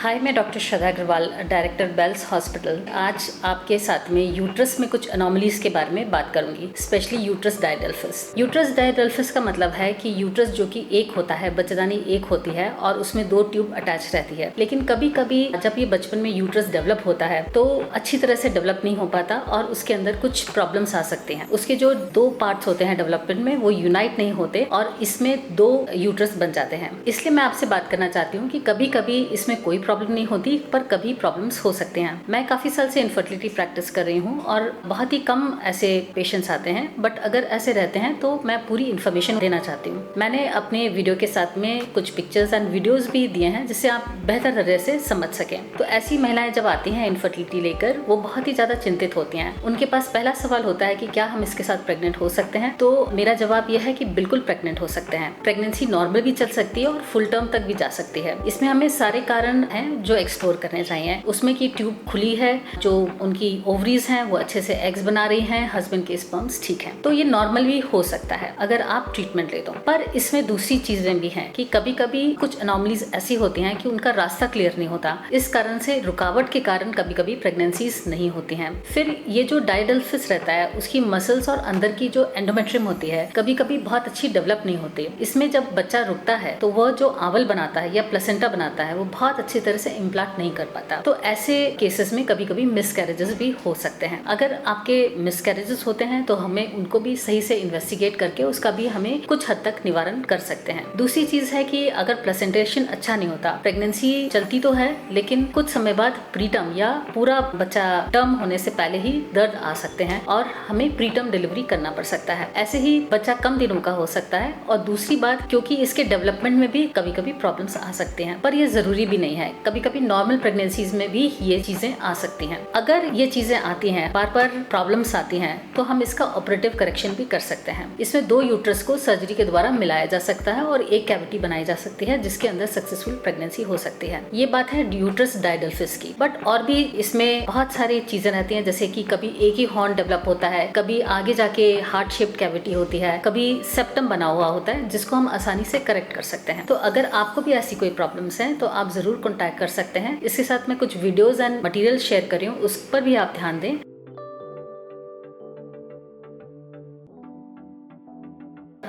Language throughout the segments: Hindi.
हाय, मैं doctor Shraddha Agarwal, director bells hospital. आज आपके साथ में यूट्रस में कुछ अनोमलीज के बारे में बात करूंगी, स्पेशली यूट्रस डायडेल्फिस। यूट्रस डायडेल्फिस का मतलब है कि यूट्रस जो कि एक होता है, बच्चेदानी एक होती है और उसमें 2 ट्यूब अटैच रहती है। लेकिन कभी कभी जब ये बचपन में यूट्रस डेवलप होता है तो अच्छी तरह से डेवलप नहीं हो पाता और उसके अंदर कुछ प्रॉब्लम्स आ सकते हैं। उसके जो 2 पार्ट्स होते हैं डेवलपमेंट में, वो यूनाइट नहीं होते और इसमें 2 यूट्रस बन जाते हैं। इसलिए मैं आपसे बात करना चाहती हूँ कि कभी कभी इसमें कोई प्रॉब्लम नहीं होती, पर कभी प्रॉब्लम्स हो सकते हैं। मैं काफी साल से इनफर्टिलिटी प्रैक्टिस कर रही हूँ और बहुत ही कम ऐसे पेशेंट्स आते हैं, बट अगर ऐसे रहते हैं तो मैं पूरी इन्फॉर्मेशन देना चाहती हूँ। मैंने अपने वीडियो के साथ में कुछ पिक्चर्स एंड वीडियोस भी दिए हैं जिससे आप बेहतर तरह से समझ सकें। तो ऐसी महिलाएं जब आती हैं इनफर्टिलिटी लेकर, वो बहुत ही ज्यादा चिंतित होती हैं। उनके पास पहला सवाल होता है कि क्या हम इसके साथ प्रेग्नेंट हो सकते हैं। तो मेरा जवाब यह है कि बिल्कुल प्रेग्नेंट हो सकते हैं। प्रेगनेंसी नॉर्मल भी चल सकती है और फुल टर्म तक भी जा सकती है। इसमें हमें सारे कारण हैं जो एक्सप्लोर करने चाहिए। उसमें की ट्यूब खुली है, जो उनकी ओवरीज हैं वो अच्छे से एग्स बना रही हैं, हस्बैंड के स्पर्म्स ठीक हैं, तो ये नॉर्मल भी हो सकता है अगर आप ट्रीटमेंट ले दो। पर इसमें दूसरी चीजें भी हैं कि कभी कभी कुछ अनोमलीज ऐसी होती हैं कि उनका रास्ता क्लियर नहीं होता। इस कारण से रुकावट के कारण कभी कभी प्रेगनेंसीज नहीं होती हैं। फिर ये जो डायडेल्फिस रहता है, उसकी मसल्स और अंदर की जो एंडोमेट्रियम होती है कभी कभी बहुत अच्छी डेवलप नहीं होती। इसमें जब बच्चा रुकता है तो वह जो आवल बनाता है या प्लेसेंटा बनाता है वो बहुत अच्छी तरह से इम्प्लांट नहीं कर पाता। तो ऐसे केसेस में कभी कभी मिसकैरेजेस भी हो सकते हैं। अगर आपके मिसकैरेजेस होते हैं तो हमें उनको भी सही से इन्वेस्टिगेट करके उसका भी हमें कुछ हद तक निवारण कर सकते हैं। दूसरी चीज है कि अगर प्लेसेंटेशन अच्छा नहीं होता, प्रेगनेंसी चलती तो है लेकिन कुछ समय बाद प्रीटर्म या पूरा बच्चा टर्म होने से पहले ही दर्द आ सकते हैं और हमें प्रीटर्म डिलीवरी करना पड़ सकता है। ऐसे ही बच्चा कम दिनों का हो सकता है। और दूसरी बात, क्योंकि इसके डेवलपमेंट में भी कभी कभी प्रॉब्लम्स आ सकते हैं, पर ये जरूरी भी नहीं है। कभी कभी नॉर्मल प्रेगनेंसीज में भी ये चीजें आ सकती हैं। अगर ये चीजें आती हैं, बार बार प्रॉब्लम्स आती हैं, तो हम इसका ऑपरेटिव करेक्शन भी कर सकते हैं। इसमें 2 यूट्रस को सर्जरी के द्वारा मिलाया जा सकता है और एक कैविटी बनाई जा सकती है जिसके अंदर सक्सेसफुल प्रेगनेंसी हो सकती है। ये बात है यूट्रस डायडेल्फिस की। बट और भी इसमें बहुत सारी चीजें रहती हैं, जैसे कि कभी एक ही हॉर्न डेवलप होता है, कभी आगे जाके हार्ट शेप्ड कैविटी होती है, कभी सेप्टम बना हुआ होता है जिसको हम आसानी से करेक्ट कर सकते हैं। तो अगर आपको भी ऐसी कोई प्रॉब्लम्स हैं तो आप जरूर कॉन्टैक्ट कर सकते हैं। इसके साथ मैं कुछ वीडियोस एंड मटेरियल शेयर कर रही हूँ, उस पर भी आप ध्यान दें।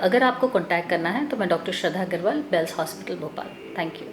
अगर आपको कॉन्टैक्ट करना है तो मैं doctor Shraddha Agrawal, Bells hospital Bhopal. Thank you.